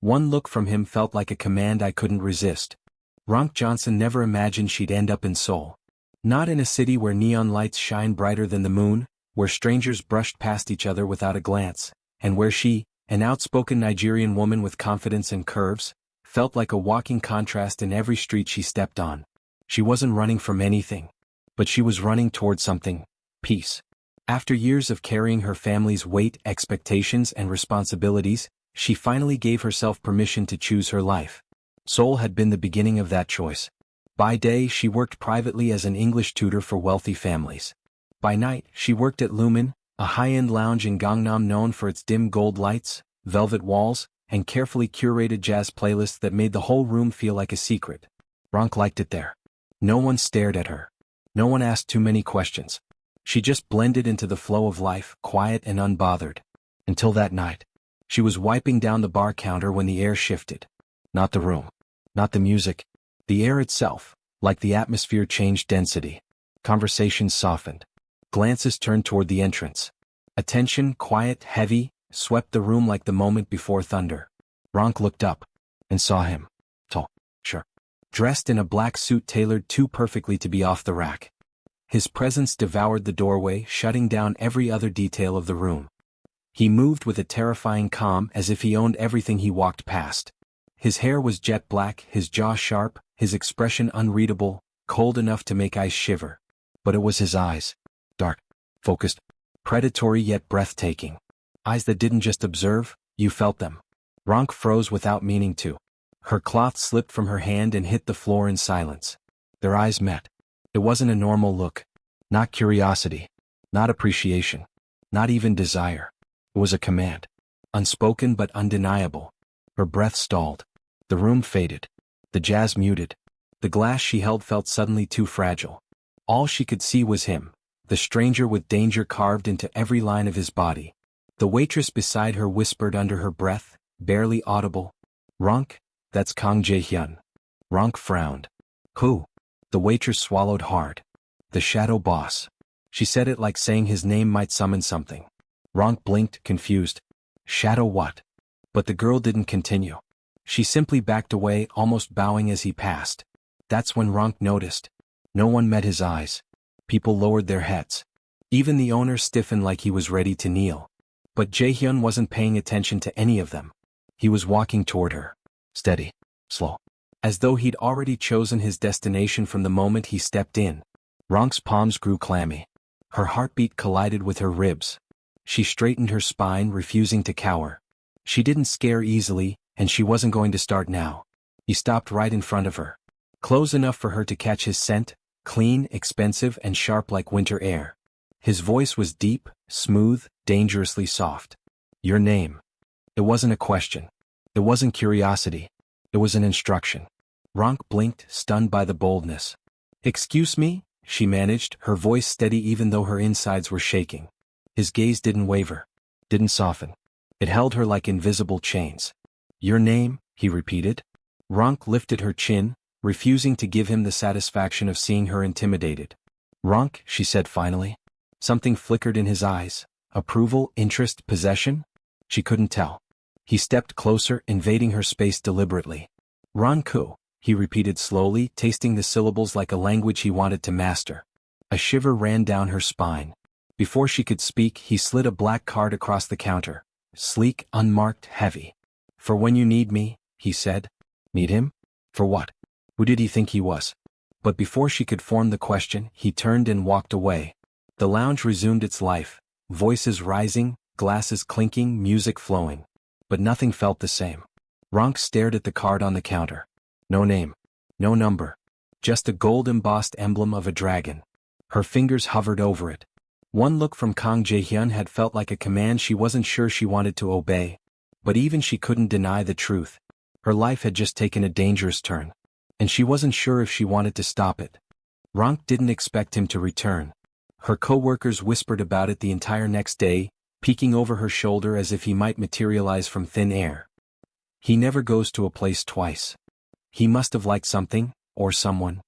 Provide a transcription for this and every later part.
One look from him felt like a command I couldn't resist. Ronke Johnson never imagined she'd end up in Seoul. Not in a city where neon lights shine brighter than the moon, where strangers brushed past each other without a glance, and where she, an outspoken Nigerian woman with confidence and curves, felt like a walking contrast in every street she stepped on. She wasn't running from anything, but she was running toward something: peace. After years of carrying her family's weight, expectations, and responsibilities, she finally gave herself permission to choose her life. Seoul had been the beginning of that choice. By day, she worked privately as an English tutor for wealthy families. By night, she worked at Lumen, a high-end lounge in Gangnam known for its dim gold lights, velvet walls, and carefully curated jazz playlists that made the whole room feel like a secret. Ronke liked it there. No one stared at her. No one asked too many questions. She just blended into the flow of life, quiet and unbothered. Until that night. She was wiping down the bar counter when the air shifted. Not the room. Not the music. The air itself, like the atmosphere, changed density. Conversations softened. Glances turned toward the entrance. Attention, quiet, heavy, swept the room like the moment before thunder. Ronke looked up and saw him. Tall, sure. Dressed in a black suit tailored too perfectly to be off the rack. His presence devoured the doorway, shutting down every other detail of the room. He moved with a terrifying calm, as if he owned everything he walked past. His hair was jet black, his jaw sharp, his expression unreadable, cold enough to make ice shiver. But it was his eyes. Dark, focused, predatory yet breathtaking. Eyes that didn't just observe, you felt them. Ronke froze without meaning to. Her cloth slipped from her hand and hit the floor in silence. Their eyes met. It wasn't a normal look. Not curiosity. Not appreciation. Not even desire. It was a command. Unspoken but undeniable. Her breath stalled. The room faded. The jazz muted. The glass she held felt suddenly too fragile. All she could see was him, the stranger with danger carved into every line of his body. The waitress beside her whispered under her breath, barely audible, "Ronke, that's Kang Jae-hyun." Ronke frowned. "Who?" The waitress swallowed hard. "The shadow boss." She said it like saying his name might summon something. Ronke blinked, confused. Shadow what? But the girl didn't continue. She simply backed away, almost bowing as he passed. That's when Ronke noticed. No one met his eyes. People lowered their heads. Even the owner stiffened like he was ready to kneel. But Jae-hyun wasn't paying attention to any of them. He was walking toward her. Steady. Slow. As though he'd already chosen his destination from the moment he stepped in. Ronke's palms grew clammy. Her heartbeat collided with her ribs. She straightened her spine, refusing to cower. She didn't scare easily, and she wasn't going to start now. He stopped right in front of her. Close enough for her to catch his scent, clean, expensive, and sharp like winter air. His voice was deep, smooth, dangerously soft. "Your name." It wasn't a question. It wasn't curiosity. It was an instruction. Ronke blinked, stunned by the boldness. "Excuse me?" she managed, her voice steady even though her insides were shaking. His gaze didn't waver. Didn't soften. It held her like invisible chains. "Your name?" he repeated. Ronke lifted her chin, refusing to give him the satisfaction of seeing her intimidated. "Ronke," she said finally. Something flickered in his eyes. Approval, interest, possession? She couldn't tell. He stepped closer, invading her space deliberately. "Ronke," he repeated slowly, tasting the syllables like a language he wanted to master. A shiver ran down her spine. Before she could speak, he slid a black card across the counter. Sleek, unmarked, heavy. "For when you need me," he said. Need him? For what? Who did he think he was? But before she could form the question, he turned and walked away. The lounge resumed its life, voices rising, glasses clinking, music flowing. But nothing felt the same. Ronke stared at the card on the counter. No name. No number. Just a gold-embossed emblem of a dragon. Her fingers hovered over it. One look from Kang Jae-hyun had felt like a command she wasn't sure she wanted to obey. But even she couldn't deny the truth. Her life had just taken a dangerous turn. And she wasn't sure if she wanted to stop it. Ronke didn't expect him to return. Her co-workers whispered about it the entire next day, peeking over her shoulder as if he might materialize from thin air. He never goes to a place twice. He must have liked something, or someone.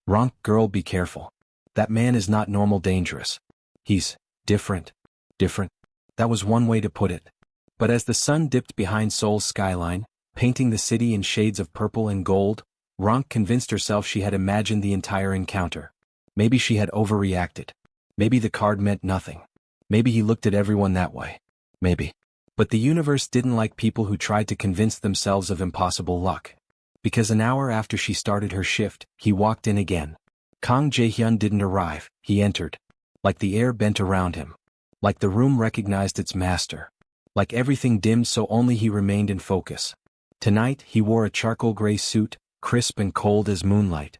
Ronke, girl, be careful. That man is not normal dangerous. He's different. Different. That was one way to put it. But as the sun dipped behind Seoul's skyline, painting the city in shades of purple and gold. Ronke convinced herself she had imagined the entire encounter. Maybe she had overreacted. Maybe the card meant nothing. Maybe he looked at everyone that way. Maybe. But the universe didn't like people who tried to convince themselves of impossible luck. Because an hour after she started her shift, he walked in again. Kang Jae-hyun didn't arrive, he entered. Like the air bent around him. Like the room recognized its master. Like everything dimmed so only he remained in focus. Tonight he wore a charcoal gray suit, crisp and cold as moonlight.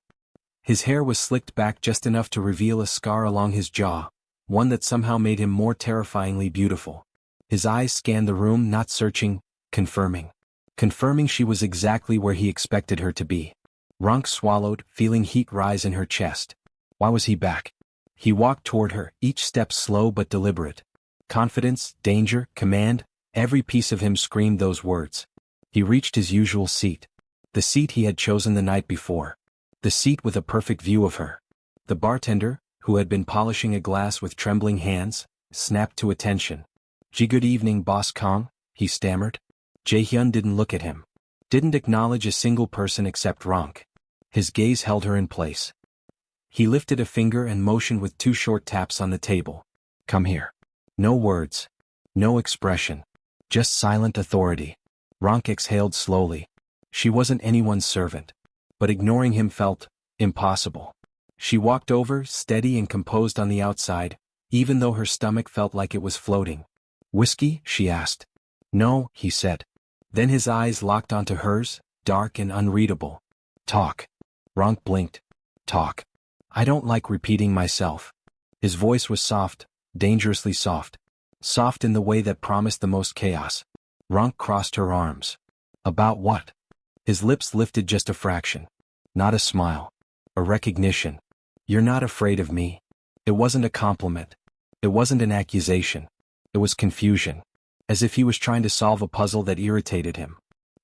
His hair was slicked back just enough to reveal a scar along his jaw, one that somehow made him more terrifyingly beautiful. His eyes scanned the room, not searching, confirming. Confirming she was exactly where he expected her to be. Ronke swallowed, feeling heat rise in her chest. Why was he back? He walked toward her, each step slow but deliberate. Confidence, danger, command, every piece of him screamed those words. He reached his usual seat. The seat he had chosen the night before. The seat with a perfect view of her. The bartender, who had been polishing a glass with trembling hands, snapped to attention. Good evening, Boss Kang," he stammered. Jae-hyun didn't look at him. Didn't acknowledge a single person except Ronke. His gaze held her in place. He lifted a finger and motioned with 2 short taps on the table. "Come here." No words. No expression. Just silent authority. Ronke exhaled slowly. She wasn't anyone's servant. But ignoring him felt impossible. She walked over, steady and composed on the outside, even though her stomach felt like it was floating. "Whiskey?" she asked. "No," he said. Then his eyes locked onto hers, dark and unreadable. "Talk." Ronke blinked. "Talk." "I don't like repeating myself." His voice was soft, dangerously soft. Soft in the way that promised the most chaos. Ronke crossed her arms. "About what?" His lips lifted just a fraction. Not a smile. A recognition. "You're not afraid of me." It wasn't a compliment. It wasn't an accusation. It was confusion. As if he was trying to solve a puzzle that irritated him.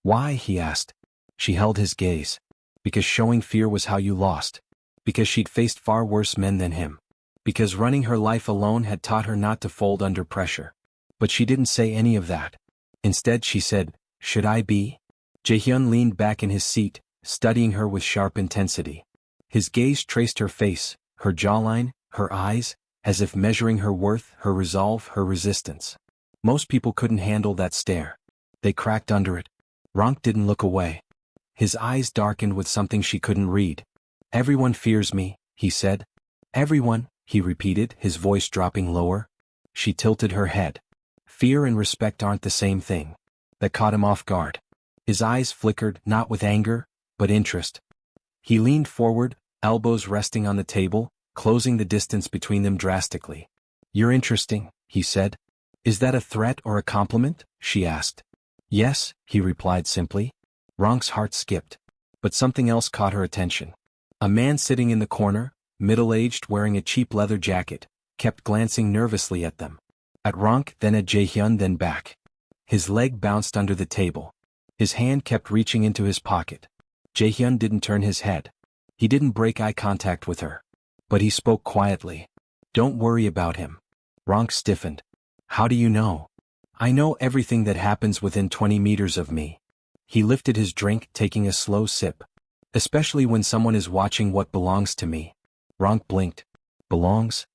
"Why?" he asked. She held his gaze. Because showing fear was how you lost. Because she'd faced far worse men than him. Because running her life alone had taught her not to fold under pressure. But she didn't say any of that. Instead she said, "Should I be?" Jae-hyun leaned back in his seat, studying her with sharp intensity. His gaze traced her face, her jawline, her eyes, as if measuring her worth, her resolve, her resistance. Most people couldn't handle that stare. They cracked under it. Ronke didn't look away. His eyes darkened with something she couldn't read. "Everyone fears me," he said. "Everyone," he repeated, his voice dropping lower. She tilted her head. Fear and respect aren't the same thing. That caught him off guard. His eyes flickered, not with anger, but interest. He leaned forward, elbows resting on the table, closing the distance between them drastically. "You're interesting," he said. "Is that a threat or a compliment?" she asked. "Yes," he replied simply. Ronke's heart skipped. But something else caught her attention. A man sitting in the corner, middle-aged, wearing a cheap leather jacket, kept glancing nervously at them. At Ronke, then at Jae-hyun, then back. His leg bounced under the table. His hand kept reaching into his pocket. Jae-hyun didn't turn his head. He didn't break eye contact with her. But he spoke quietly. "Don't worry about him." Ronke stiffened. "How do you know?" "I know everything that happens within 20 meters of me." He lifted his drink, taking a slow sip. "Especially when someone is watching what belongs to me." Ronke blinked. "Belongs?"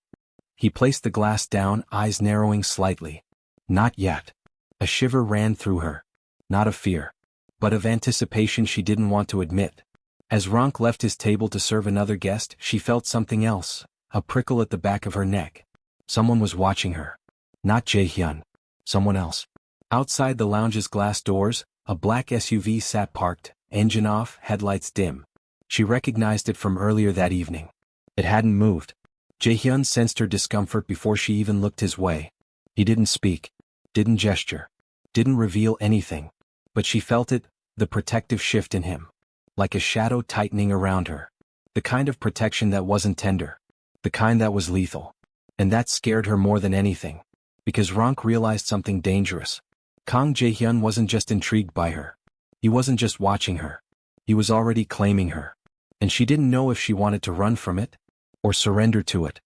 He placed the glass down, eyes narrowing slightly. "Not yet." A shiver ran through her. Not of fear. But of anticipation she didn't want to admit. As Ronke left his table to serve another guest, she felt something else, a prickle at the back of her neck. Someone was watching her. Not Jae-hyun. Someone else. Outside the lounge's glass doors, a black SUV sat parked, engine off, headlights dim. She recognized it from earlier that evening. It hadn't moved. Jae-hyun sensed her discomfort before she even looked his way. He didn't speak. Didn't gesture. Didn't reveal anything. But she felt it, the protective shift in him. Like a shadow tightening around her. The kind of protection that wasn't tender. The kind that was lethal. And that scared her more than anything. Because Ronke realized something dangerous. Kang Jae-hyun wasn't just intrigued by her. He wasn't just watching her. He was already claiming her. And she didn't know if she wanted to run from it, or surrender to it.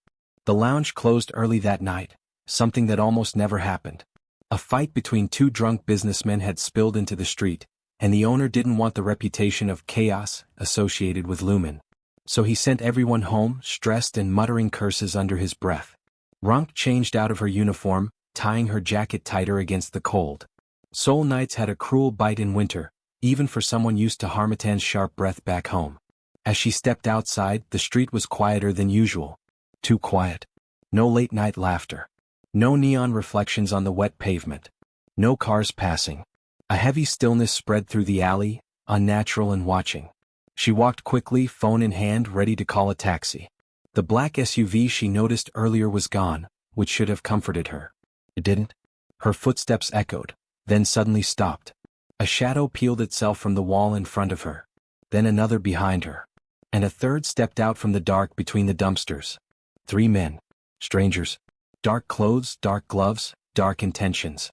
The lounge closed early that night, something that almost never happened. A fight between 2 drunk businessmen had spilled into the street, and the owner didn't want the reputation of chaos associated with Lumen. So he sent everyone home, stressed and muttering curses under his breath. Ronke changed out of her uniform, tying her jacket tighter against the cold. Seoul nights had a cruel bite in winter, even for someone used to Harmattan's sharp breath back home. As she stepped outside, the street was quieter than usual. Too quiet. No late-night laughter. No neon reflections on the wet pavement. No cars passing. A heavy stillness spread through the alley, unnatural and watching. She walked quickly, phone in hand, ready to call a taxi. The black SUV she noticed earlier was gone, which should have comforted her. It didn't. Her footsteps echoed, then suddenly stopped. A shadow peeled itself from the wall in front of her. Then another behind her. And a third stepped out from the dark between the dumpsters. 3 men. Strangers. Dark clothes, dark gloves, dark intentions.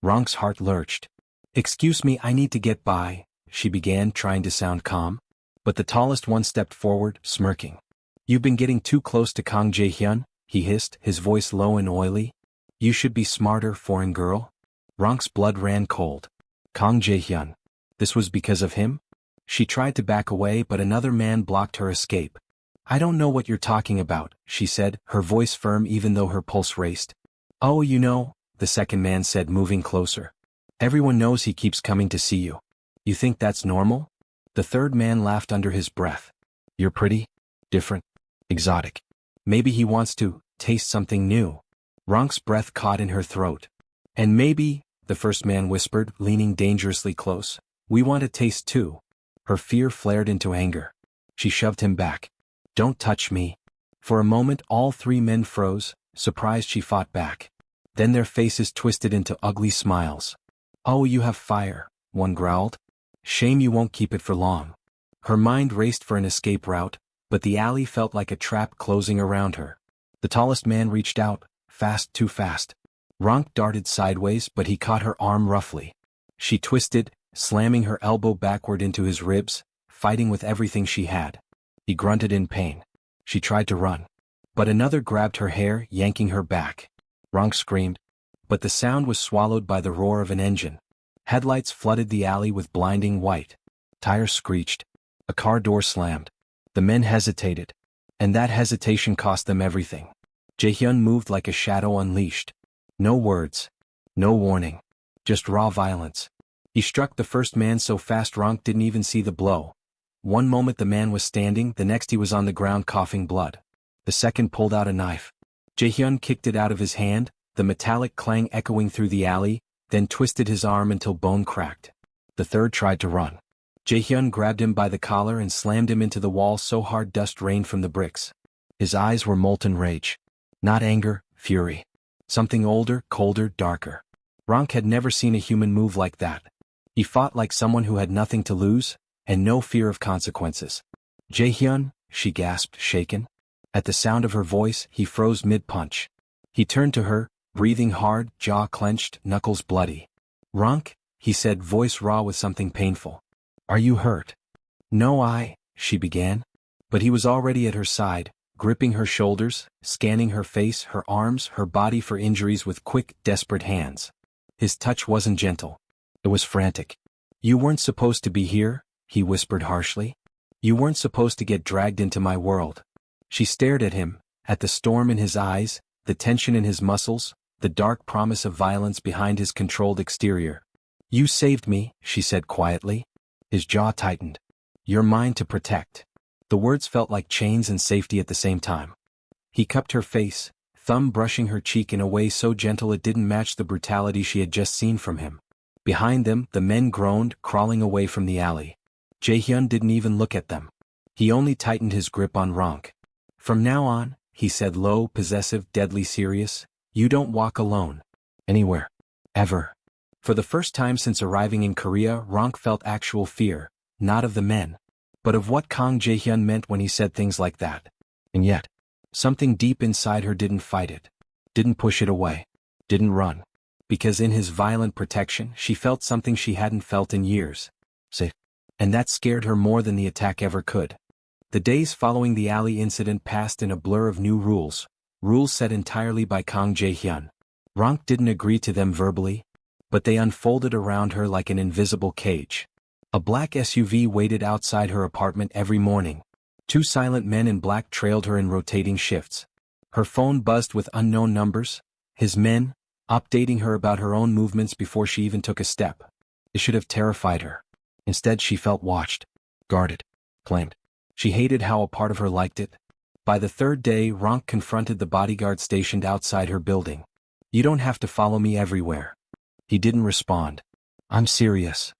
Ronke's heart lurched. "Excuse me, I need to get by," she began, trying to sound calm. But the tallest one stepped forward, smirking. "You've been getting too close to Kang Jae-hyun," he hissed, his voice low and oily. "You should be smarter, foreign girl." Ronke's blood ran cold. Kang Jae-hyun. This was because of him? She tried to back away, but another man blocked her escape. "I don't know what you're talking about," she said, her voice firm even though her pulse raced. "Oh, you know," the second man said, moving closer. "Everyone knows he keeps coming to see you. You think that's normal?" The third man laughed under his breath. "You're pretty, different, exotic. Maybe he wants to taste something new." Ronke's breath caught in her throat. "And maybe," the first man whispered, leaning dangerously close, "we want to taste too." Her fear flared into anger. She shoved him back. "Don't touch me." For a moment all 3 men froze, surprised she fought back. Then their faces twisted into ugly smiles. "Oh, you have fire," one growled. "Shame you won't keep it for long." Her mind raced for an escape route, but the alley felt like a trap closing around her. The tallest man reached out, fast, too fast. Ronke darted sideways, but he caught her arm roughly. She twisted, slamming her elbow backward into his ribs, fighting with everything she had. He grunted in pain. She tried to run. But another grabbed her hair, yanking her back. Ronke screamed. But the sound was swallowed by the roar of an engine. Headlights flooded the alley with blinding white. Tires screeched. A car door slammed. The men hesitated. And that hesitation cost them everything. Jae-hyun moved like a shadow unleashed. No words. No warning. Just raw violence. He struck the first man so fast Ronke didn't even see the blow. One moment the man was standing, the next he was on the ground coughing blood. The second pulled out a knife. Jae-hyun kicked it out of his hand, the metallic clang echoing through the alley, then twisted his arm until bone cracked. The third tried to run. Jae-hyun grabbed him by the collar and slammed him into the wall so hard dust rained from the bricks. His eyes were molten rage. Not anger, fury. Something older, colder, darker. Ronke had never seen a human move like that. He fought like someone who had nothing to lose, and no fear of consequences. "Jae-hyun," she gasped, shaken. At the sound of her voice, he froze mid-punch. He turned to her, breathing hard, jaw clenched, knuckles bloody. "Ronke," he said, voice raw with something painful. "Are you hurt?" "No, she began. But he was already at her side, gripping her shoulders, scanning her face, her arms, her body for injuries with quick, desperate hands. His touch wasn't gentle. It was frantic. "You weren't supposed to be here," he whispered harshly. "You weren't supposed to get dragged into my world." She stared at him, at the storm in his eyes, the tension in his muscles, the dark promise of violence behind his controlled exterior. "You saved me," she said quietly. His jaw tightened. "You're mine to protect." The words felt like chains and safety at the same time. He cupped her face, thumb brushing her cheek in a way so gentle it didn't match the brutality she had just seen from him. Behind them, the men groaned, crawling away from the alley. Jae-hyun didn't even look at them. He only tightened his grip on Ronke. "From now on," he said, low, possessive, deadly serious, "you don't walk alone. Anywhere. Ever." For the first time since arriving in Korea, Ronke felt actual fear, not of the men, but of what Kang Jae-hyun meant when he said things like that. And yet, something deep inside her didn't fight it, didn't push it away, didn't run. Because in his violent protection, she felt something she hadn't felt in years. Safe. And that scared her more than the attack ever could. The days following the alley incident passed in a blur of new rules set entirely by Kang Jae-hyun. Ronke didn't agree to them verbally, but they unfolded around her like an invisible cage. A black SUV waited outside her apartment every morning. 2 silent men in black trailed her in rotating shifts. Her phone buzzed with unknown numbers, his men, updating her about her own movements before she even took a step. It should have terrified her. Instead she felt watched, guarded, claimed. She hated how a part of her liked it. By the 3rd day, Ronke confronted the bodyguard stationed outside her building. "You don't have to follow me everywhere." He didn't respond. "I'm serious."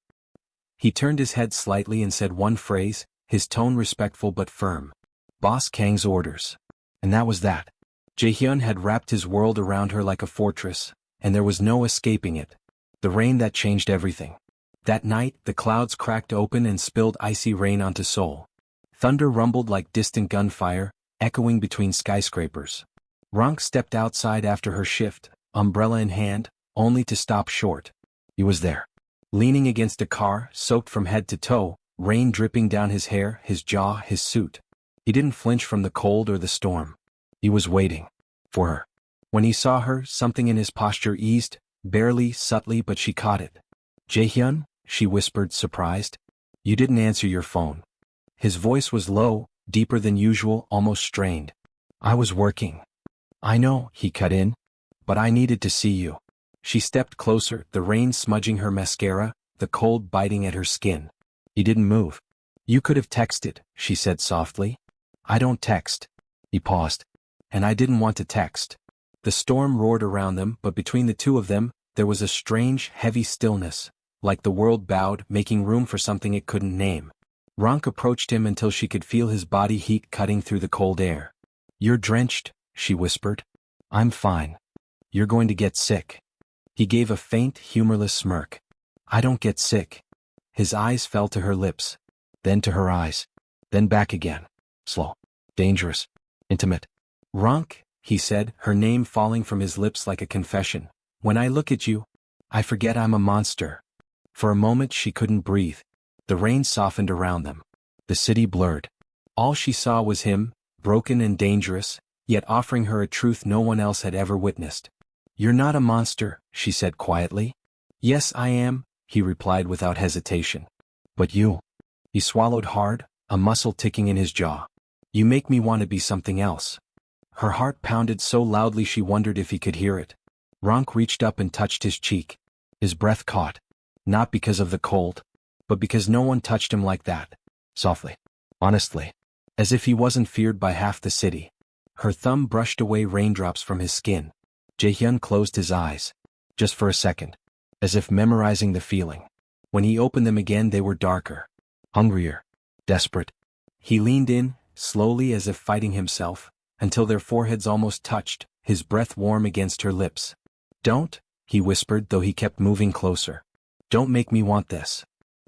He turned his head slightly and said one phrase, his tone respectful but firm. "Boss Kang's orders." And that was that. Jaehyun had wrapped his world around her like a fortress, and there was no escaping it. The rain that changed everything. That night, the clouds cracked open and spilled icy rain onto Seoul. Thunder rumbled like distant gunfire, echoing between skyscrapers. Ronke stepped outside after her shift, umbrella in hand, only to stop short. He was there. Leaning against a car, soaked from head to toe, rain dripping down his hair, his jaw, his suit. He didn't flinch from the cold or the storm. He was waiting. For her. When he saw her, something in his posture eased, barely, subtly, but she caught it. "Jaehyun?" she whispered, surprised. "You didn't answer your phone." His voice was low, deeper than usual, almost strained. "I was working." "I know," he cut in. "But I needed to see you." She stepped closer, the rain smudging her mascara, the cold biting at her skin. He didn't move. "You could have texted," she said softly. "I don't text." He paused. "And I didn't want to text." The storm roared around them, but between the two of them, there was a strange, heavy stillness, like the world bowed, making room for something it couldn't name. Ronke approached him until she could feel his body heat cutting through the cold air. "You're drenched," she whispered. "I'm fine. You're going to get sick." He gave a faint, humorless smirk. "I don't get sick." His eyes fell to her lips, then to her eyes, then back again. Slow, dangerous, intimate. "Ronke," he said, her name falling from his lips like a confession. "When I look at you, I forget I'm a monster." For a moment she couldn't breathe. The rain softened around them. The city blurred. All she saw was him, broken and dangerous, yet offering her a truth no one else had ever witnessed. "You're not a monster," she said quietly. "Yes, I am," he replied without hesitation. "But you." He swallowed hard, a muscle ticking in his jaw. "You make me want to be something else." Her heart pounded so loudly she wondered if he could hear it. Ronke reached up and touched his cheek. His breath caught. Not because of the cold, but because no one touched him like that. Softly. Honestly. As if he wasn't feared by half the city. Her thumb brushed away raindrops from his skin. Jaehyun closed his eyes. Just for a second. As if memorizing the feeling. When he opened them again they were darker. Hungrier. Desperate. He leaned in, slowly as if fighting himself, until their foreheads almost touched, his breath warm against her lips. "Don't," he whispered, though he kept moving closer. "Don't make me want this."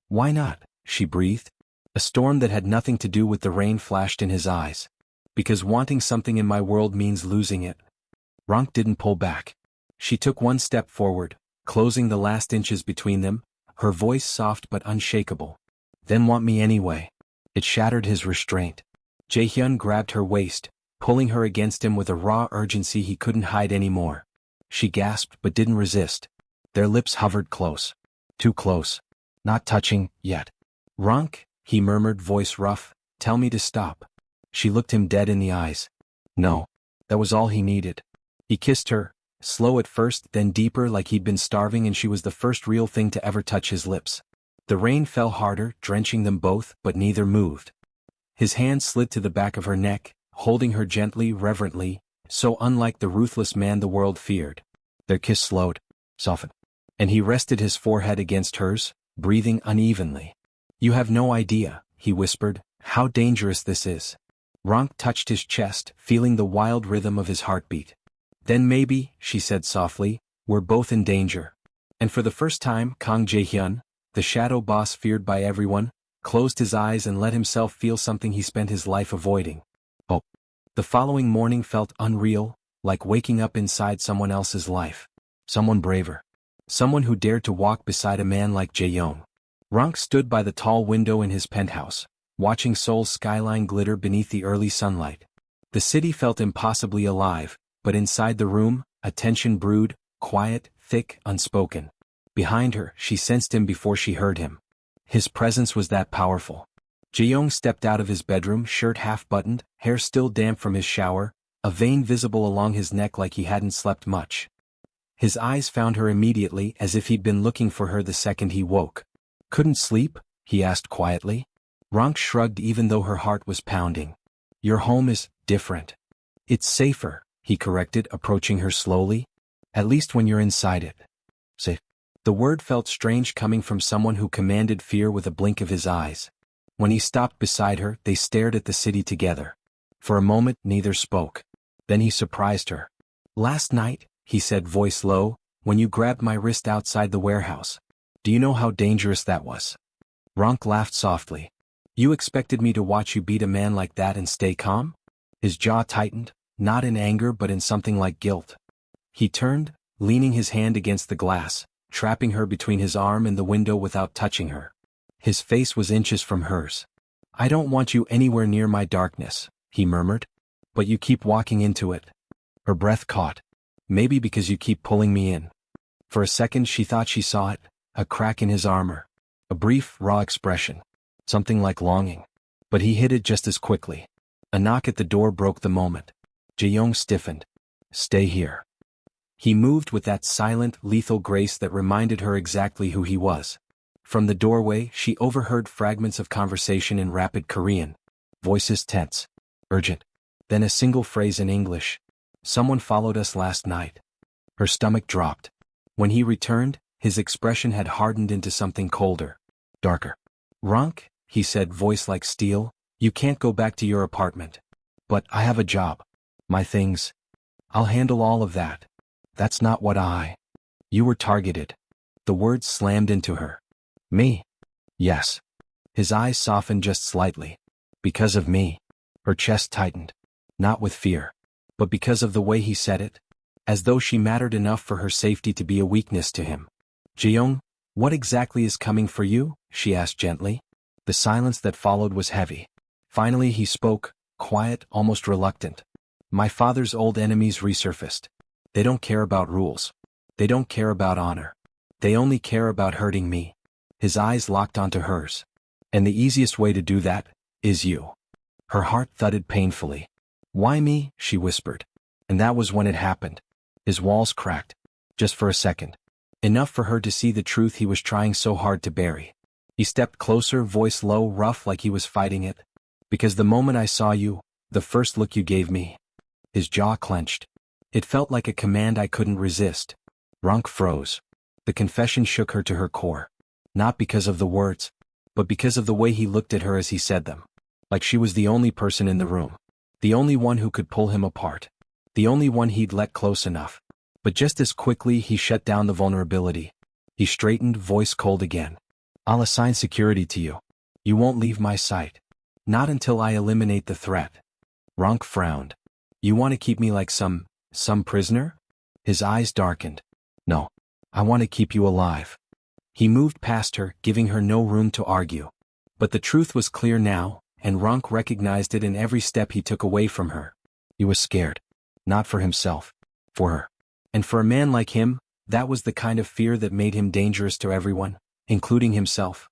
"Why not?" she breathed. A storm that had nothing to do with the rain flashed in his eyes. "Because wanting something in my world means losing it." Ronke didn't pull back. She took one step forward, closing the last inches between them, her voice soft but unshakable. "Then want me anyway." It shattered his restraint. Jaehyun grabbed her waist, pulling her against him with a raw urgency he couldn't hide anymore. She gasped but didn't resist. Their lips hovered close. Too close. Not touching, yet. "Ronke," he murmured, voice rough, "tell me to stop." She looked him dead in the eyes. No. That was all he needed. He kissed her, slow at first, then deeper, like he'd been starving and she was the first real thing to ever touch his lips. The rain fell harder, drenching them both, but neither moved. His hand slid to the back of her neck, holding her gently, reverently, so unlike the ruthless man the world feared. Their kiss slowed, softened, and he rested his forehead against hers, breathing unevenly. "You have no idea," he whispered, "how dangerous this is." Ronke touched his chest, feeling the wild rhythm of his heartbeat. "Then maybe," she said softly, "we're both in danger." And for the first time, Kang Jaehyun, the shadow boss feared by everyone, closed his eyes and let himself feel something he spent his life avoiding. Hope. The following morning felt unreal, like waking up inside someone else's life. Someone braver. Someone who dared to walk beside a man like Jaehyun. Ronke stood by the tall window in his penthouse, watching Seoul's skyline glitter beneath the early sunlight. The city felt impossibly alive, but inside the room, a tension brewed, quiet, thick, unspoken. Behind her, she sensed him before she heard him. His presence was that powerful. Jae-young stepped out of his bedroom, shirt half-buttoned, hair still damp from his shower, a vein visible along his neck like he hadn't slept much. His eyes found her immediately, as if he'd been looking for her the second he woke. "Couldn't sleep?" he asked quietly. Ronke shrugged even though her heart was pounding. "Your home is different. It's safer," he corrected, approaching her slowly. "At least when you're inside it." Safe. The word felt strange coming from someone who commanded fear with a blink of his eyes. When he stopped beside her, they stared at the city together. For a moment, neither spoke. Then he surprised her. "Last night," he said, voice low, "when you grabbed my wrist outside the warehouse. Do you know how dangerous that was?" Ronke laughed softly. "You expected me to watch you beat a man like that and stay calm?" His jaw tightened, not in anger but in something like guilt. He turned, leaning his hand against the glass, trapping her between his arm and the window without touching her. His face was inches from hers. "I don't want you anywhere near my darkness," he murmured. "But you keep walking into it." Her breath caught. "Maybe because you keep pulling me in." For a second she thought she saw it, a crack in his armor. A brief, raw expression. Something like longing. But he hid it just as quickly. A knock at the door broke the moment. Jae-young stiffened. "Stay here." He moved with that silent, lethal grace that reminded her exactly who he was. From the doorway, she overheard fragments of conversation in rapid Korean. Voices tense. Urgent. Then a single phrase in English. "Someone followed us last night." Her stomach dropped. When he returned, his expression had hardened into something colder. Darker. "Ronke," he said, voice like steel, "you can't go back to your apartment. But I have a job. My things. I'll handle all of that. That's not what You were targeted." The words slammed into her. "Me?" "Yes." His eyes softened just slightly. "Because of me." Her chest tightened. Not with fear. But because of the way he said it. As though she mattered enough for her safety to be a weakness to him. "Jae-young, what exactly is coming for you?" she asked gently. The silence that followed was heavy. Finally he spoke, quiet, almost reluctant. "My father's old enemies resurfaced. They don't care about rules. They don't care about honor. They only care about hurting me." His eyes locked onto hers. "And the easiest way to do that is you." Her heart thudded painfully. "Why me?" she whispered. And that was when it happened. His walls cracked. Just for a second. Enough for her to see the truth he was trying so hard to bury. He stepped closer, voice low, rough like he was fighting it. "Because the moment I saw you, the first look you gave me." His jaw clenched. It felt like a command I couldn't resist. Ronke froze. The confession shook her to her core. Not because of the words, but because of the way he looked at her as he said them. Like she was the only person in the room. The only one who could pull him apart. The only one he'd let close enough. But just as quickly he shut down the vulnerability. He straightened, voice cold again. "I'll assign security to you. You won't leave my sight. Not until I eliminate the threat." Ronke frowned. "You want to keep me like some prisoner?" His eyes darkened. "No. I want to keep you alive." He moved past her, giving her no room to argue. But the truth was clear now, and Ronke recognized it in every step he took away from her. He was scared. Not for himself. For her. And for a man like him, that was the kind of fear that made him dangerous to everyone, including himself.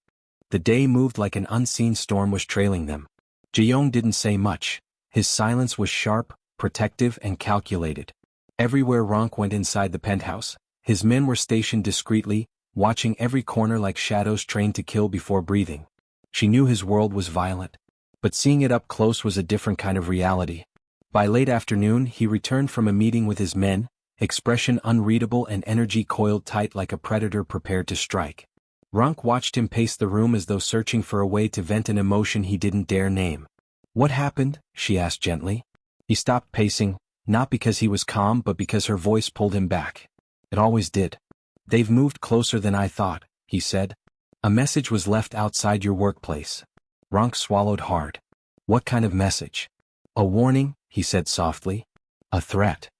The day moved like an unseen storm was trailing them. Jae-young didn't say much. His silence was sharp, protective, and calculated. Everywhere Ronke went inside the penthouse, his men were stationed discreetly, watching every corner like shadows trained to kill before breathing. She knew his world was violent. But seeing it up close was a different kind of reality. By late afternoon he returned from a meeting with his men, expression unreadable and energy coiled tight like a predator prepared to strike. Ronke watched him pace the room as though searching for a way to vent an emotion he didn't dare name. "What happened?" she asked gently. He stopped pacing, not because he was calm but because her voice pulled him back. "It always did." "They've moved closer than I thought," he said. "A message was left outside your workplace." Ronke swallowed hard. "What kind of message?" "A warning," he said softly. "A threat."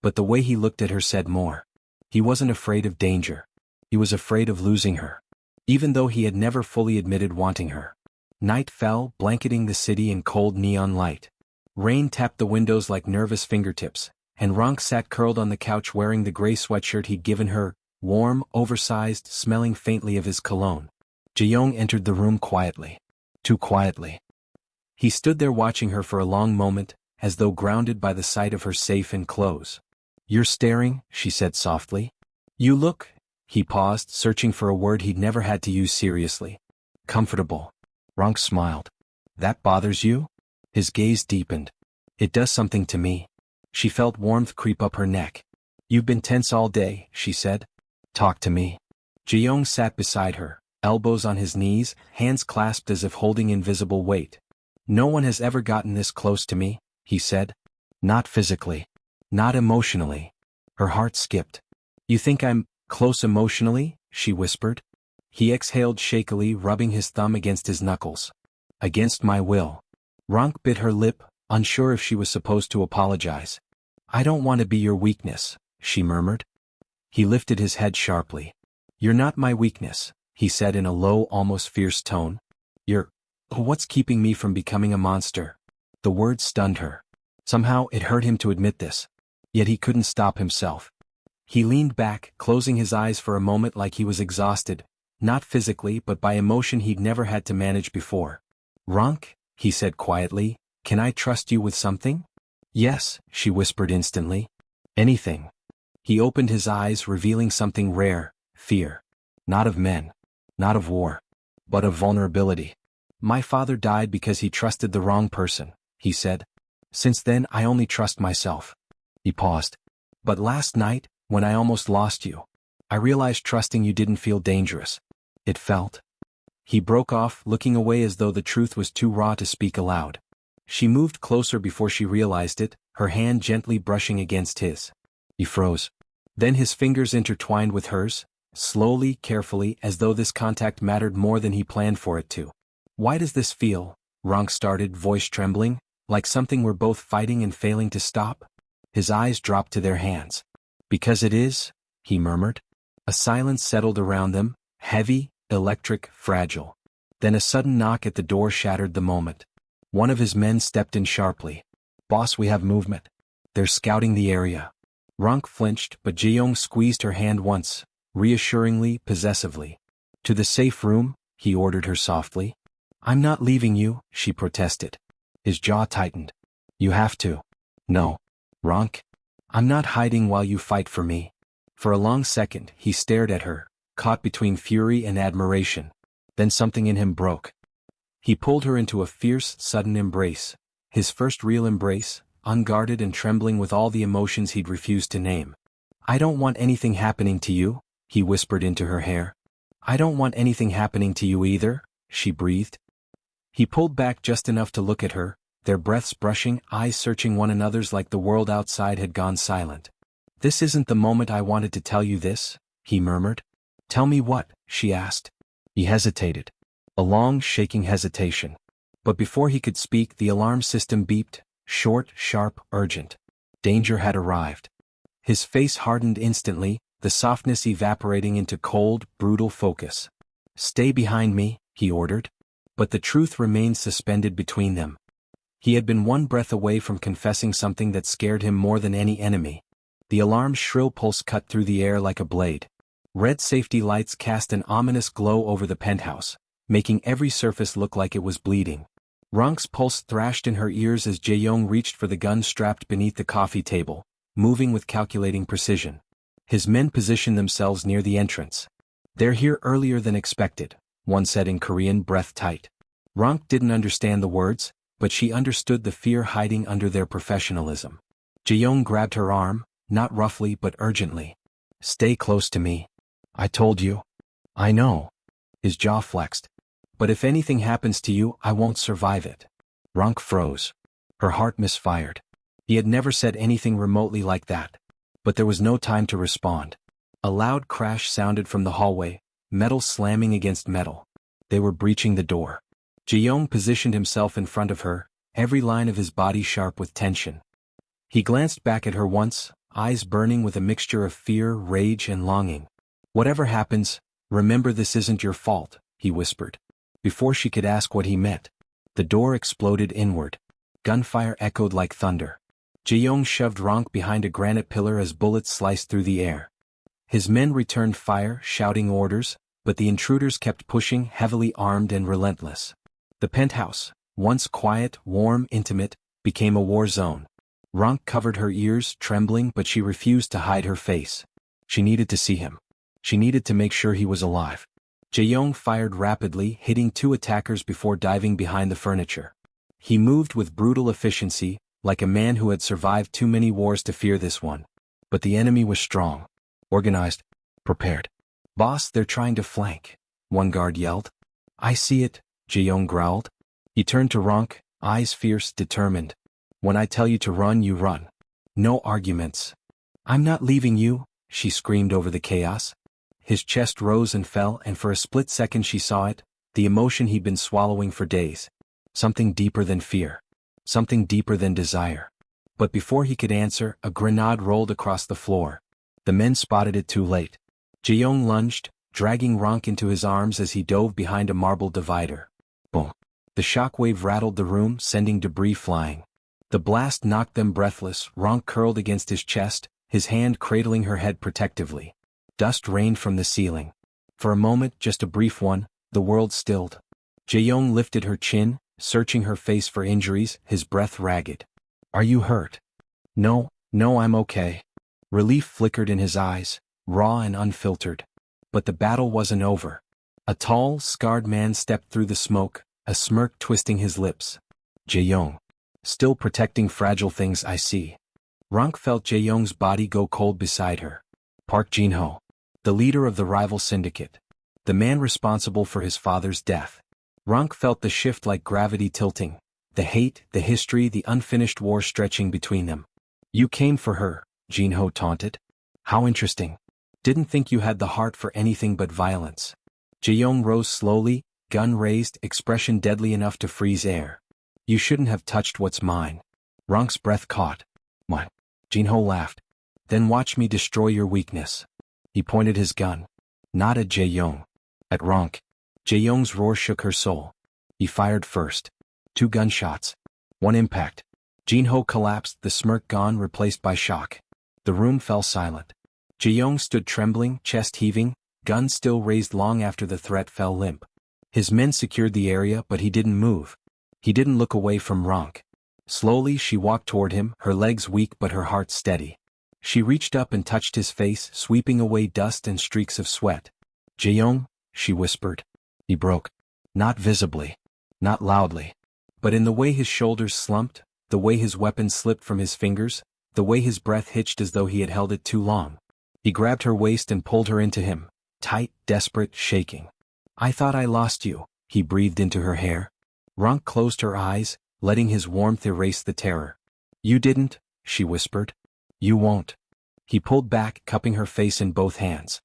But the way he looked at her said more. He wasn't afraid of danger. He was afraid of losing her. Even though he had never fully admitted wanting her. Night fell, blanketing the city in cold neon light. Rain tapped the windows like nervous fingertips, and Ronke sat curled on the couch wearing the gray sweatshirt he'd given her, warm, oversized, smelling faintly of his cologne. Ji-young entered the room quietly. Too quietly. He stood there watching her for a long moment, as though grounded by the sight of her safe and clothes. "You're staring," she said softly. "You look—" He paused, searching for a word he'd never had to use seriously. "Comfortable." Ronke smiled. "That bothers you?" His gaze deepened. "It does something to me." She felt warmth creep up her neck. "You've been tense all day," she said. "Talk to me." Ji-young sat beside her, elbows on his knees, hands clasped as if holding invisible weight. "No one has ever gotten this close to me," he said. "Not physically. Not emotionally." Her heart skipped. "You think I'm close emotionally?" she whispered. He exhaled shakily, rubbing his thumb against his knuckles. "Against my will." Ronke bit her lip, unsure if she was supposed to apologize. "I don't want to be your weakness," she murmured. He lifted his head sharply. "You're not my weakness," he said in a low, almost fierce tone. "You're what's keeping me from becoming a monster." The word stunned her. Somehow it hurt him to admit this. Yet he couldn't stop himself. He leaned back, closing his eyes for a moment like he was exhausted, not physically but by emotion he'd never had to manage before. "Ronke," he said quietly, "can I trust you with something?" "Yes," she whispered instantly. "Anything." He opened his eyes, revealing something rare: fear. Not of men. Not of war. But of vulnerability. "My father died because he trusted the wrong person," he said. "Since then I only trust myself." He paused. "But last night, when I almost lost you, I realized trusting you didn't feel dangerous. It felt—" He broke off, looking away as though the truth was too raw to speak aloud. She moved closer before she realized it, her hand gently brushing against his. He froze. Then his fingers intertwined with hers, slowly, carefully, as though this contact mattered more than he planned for it to. "Why does this feel," Ronke started, voice trembling, "like something we're both fighting and failing to stop?" His eyes dropped to their hands. "Because it is," he murmured. A silence settled around them, heavy, electric, fragile. Then a sudden knock at the door shattered the moment. One of his men stepped in sharply. "Boss, we have movement. They're scouting the area." Ronke flinched, but Ji-young squeezed her hand once, reassuringly, possessively. "To the safe room," he ordered her softly. "I'm not leaving you," she protested. His jaw tightened. "You have to." "No. Ronke. I'm not hiding while you fight for me." For a long second, he stared at her, caught between fury and admiration. Then something in him broke. He pulled her into a fierce, sudden embrace. His first real embrace, unguarded and trembling with all the emotions he'd refused to name. "I don't want anything happening to you," he whispered into her hair. "I don't want anything happening to you either," she breathed. He pulled back just enough to look at her, their breaths brushing, eyes searching one another's like the world outside had gone silent. "This isn't the moment I wanted to tell you this," he murmured. "Tell me what?" she asked. He hesitated. A long, shaking hesitation. But before he could speak, the alarm system beeped, short, sharp, urgent. Danger had arrived. His face hardened instantly, the softness evaporating into cold, brutal focus. "Stay behind me," he ordered. But the truth remained suspended between them. He had been one breath away from confessing something that scared him more than any enemy. The alarm's shrill pulse cut through the air like a blade. Red safety lights cast an ominous glow over the penthouse, making every surface look like it was bleeding. Ronke's pulse thrashed in her ears as Ji-young reached for the gun strapped beneath the coffee table, moving with calculating precision. His men positioned themselves near the entrance. "They're here earlier than expected," one said in Korean, breath tight. Ronke didn't understand the words, but she understood the fear hiding under their professionalism. Ji-young grabbed her arm, not roughly but urgently. "Stay close to me. I told you." "I know." His jaw flexed. "But if anything happens to you, I won't survive it." Ronke froze. Her heart misfired. He had never said anything remotely like that. But there was no time to respond. A loud crash sounded from the hallway, metal slamming against metal. They were breaching the door. Ji-young positioned himself in front of her, every line of his body sharp with tension. He glanced back at her once, eyes burning with a mixture of fear, rage, and longing. "Whatever happens, remember this isn't your fault," he whispered. Before she could ask what he meant, the door exploded inward. Gunfire echoed like thunder. Ji-young shoved Ronke behind a granite pillar as bullets sliced through the air. His men returned fire, shouting orders, but the intruders kept pushing, heavily armed and relentless. The penthouse, once quiet, warm, intimate, became a war zone. Ronke covered her ears, trembling, but she refused to hide her face. She needed to see him. She needed to make sure he was alive. Jae-young fired rapidly, hitting 2 attackers before diving behind the furniture. He moved with brutal efficiency, like a man who had survived too many wars to fear this one. But the enemy was strong, organized, prepared. "Boss, they're trying to flank," one guard yelled. "I see it," Jae-young growled. He turned to Ronke, eyes fierce, determined. "When I tell you to run, you run. No arguments." "I'm not leaving you," she screamed over the chaos. His chest rose and fell, and for a split second she saw it, the emotion he'd been swallowing for days. Something deeper than fear. Something deeper than desire. But before he could answer, a grenade rolled across the floor. The men spotted it too late. Jae-young lunged, dragging Ronke into his arms as he dove behind a marble divider. Boom. The shockwave rattled the room, sending debris flying. The blast knocked them breathless. Ronke curled against his chest, his hand cradling her head protectively. Dust rained from the ceiling. For a moment, just a brief one, the world stilled. Jae-young lifted her chin, searching her face for injuries, his breath ragged. "Are you hurt?" No, I'm okay." Relief flickered in his eyes, raw and unfiltered. But the battle wasn't over. A tall, scarred man stepped through the smoke, a smirk twisting his lips. "Jae-young. Still protecting fragile things, I see." Ronke felt Jae-young's body go cold beside her. Park Jin-ho, the leader of the rival syndicate. The man responsible for his father's death. Ronke felt the shift like gravity tilting. The hate, the history, the unfinished war stretching between them. "You came for her," Jin-ho taunted. "How interesting. Didn't think you had the heart for anything but violence." Jae-young rose slowly, gun raised, expression deadly enough to freeze air. "You shouldn't have touched what's mine." Ronke's breath caught. "What?" Jin-ho laughed. "Then watch me destroy your weakness." He pointed his gun. Not at Jae-young. At Ronke. Jae-young's roar shook her soul. He fired first. 2 gunshots. 1 impact. Jin-ho collapsed, the smirk gone, replaced by shock. The room fell silent. Jae-young stood trembling, chest heaving, gun still raised long after the threat fell limp. His men secured the area, but he didn't move. He didn't look away from Ronke. Slowly she walked toward him, her legs weak but her heart steady. She reached up and touched his face, sweeping away dust and streaks of sweat. "Jae-young," she whispered. He broke. Not visibly. Not loudly. But in the way his shoulders slumped, the way his weapon slipped from his fingers, the way his breath hitched as though he had held it too long. He grabbed her waist and pulled her into him, tight, desperate, shaking. "I thought I lost you," he breathed into her hair. Ronke closed her eyes, letting his warmth erase the terror. "You didn't," she whispered. "You won't." He pulled back, cupping her face in both hands.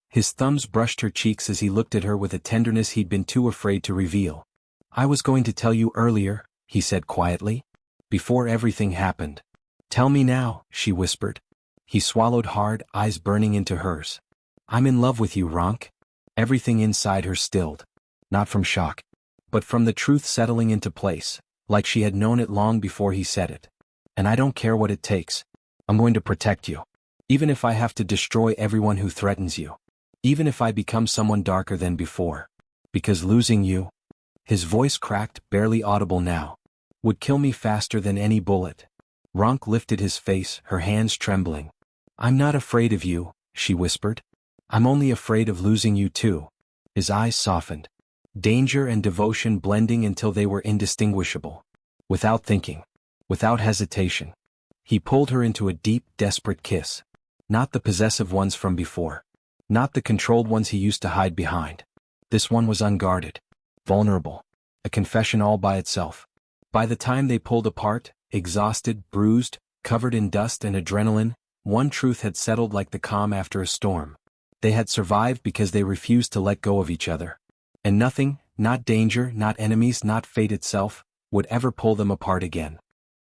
His thumbs brushed her cheeks as he looked at her with a tenderness he'd been too afraid to reveal. "I was going to tell you earlier," he said quietly. "Before everything happened." "Tell me now," she whispered. He swallowed hard, eyes burning into hers. "I'm in love with you, Ronke." Everything inside her stilled. Not from shock, but from the truth settling into place, like she had known it long before he said it. "And I don't care what it takes. I'm going to protect you. Even if I have to destroy everyone who threatens you. Even if I become someone darker than before. Because losing you," his voice cracked, barely audible now, "would kill me faster than any bullet." Ronke lifted his face, her hands trembling. "I'm not afraid of you," she whispered. "I'm only afraid of losing you too." His eyes softened. Danger and devotion blending until they were indistinguishable. Without thinking. Without hesitation. He pulled her into a deep, desperate kiss. Not the possessive ones from before. Not the controlled ones he used to hide behind. This one was unguarded. Vulnerable. A confession all by itself. By the time they pulled apart, exhausted, bruised, covered in dust and adrenaline, one truth had settled like the calm after a storm. They had survived because they refused to let go of each other. And nothing, not danger, not enemies, not fate itself, would ever pull them apart again.